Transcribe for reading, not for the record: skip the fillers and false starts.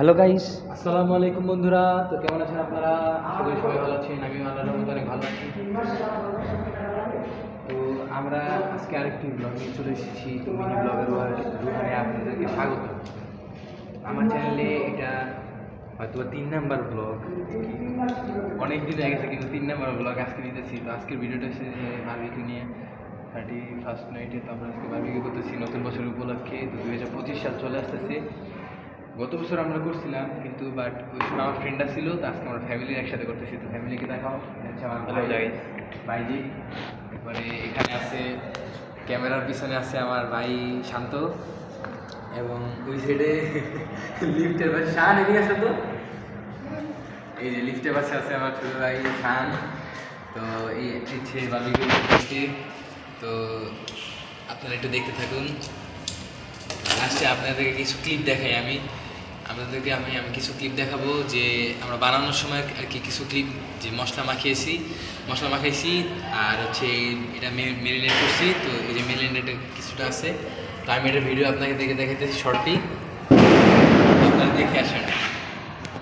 Hello guys, আসসালামু আলাইকুম বন্ধুরা। তো কেমন আছেন আপনারা? আশা করি সবাই ভালো আছেন। আমি আল্লাহর রহমতে অনেক ভালো আছি। তো আমরা আজকে আরেকটি ব্লগ নিয়ে চলে এসেছি। তো মিনি ব্লগের রুহানে আপনাদেরকে স্বাগত। আমার চ্যানেলে এটা হয়তো 3 নাম্বার ব্লগ, অনেক দিন হয়ে গেছে কিন্তু 3 নাম্বার ব্লগ আজকে দিতেছি। তো আজকের ভিডিওটা হচ্ছে বারবিকিউ নিয়ে 31st নাইটে। তো আমরা আজকে বারবিকিউ করতেছি নতুন বছরের উপলক্ষে। তো 2025 সাল চলে আসতেছে। গত বছর আমরা করছিলাম কিন্তু বাট ওই সময় আমার ফ্রেন্ডরা ছিল। তো আজকে আমরা ফ্যামিলির একসাথে করতেছি। তো ফ্যামিলিকে দেখাও, হচ্ছে আমার ভাইজি। এরপরে এখানে আছে ক্যামেরার পিছনে আছে আমার ভাই শান্ত, এবং ওই সাইডে লিফটের পাশে শান। এদিকে আসো তো, এই যে লিফটের পাশে আছে আমার ছোট ভাই শান। তো এই হচ্ছে বারবিকিউ করতেছি। তো আপনারা একটু দেখতে থাকুন। লাস্টে আপনাদেরকে কিছু ক্লিপ দেখাই। আমি কিছু ক্লিপ দেখাবো যে আমরা বানানোর সময় আর কি কিছু ক্লিপ, যে মশলা মাখাইছি আর হচ্ছে এটা মেরিনেট করছি। তো এই যে মেরিনেটের কিছুটা আছে। তো আমি এটা ভিডিও আপনাকে দেখাইতেছি শর্টটি, আপনারা দেখে আসেন।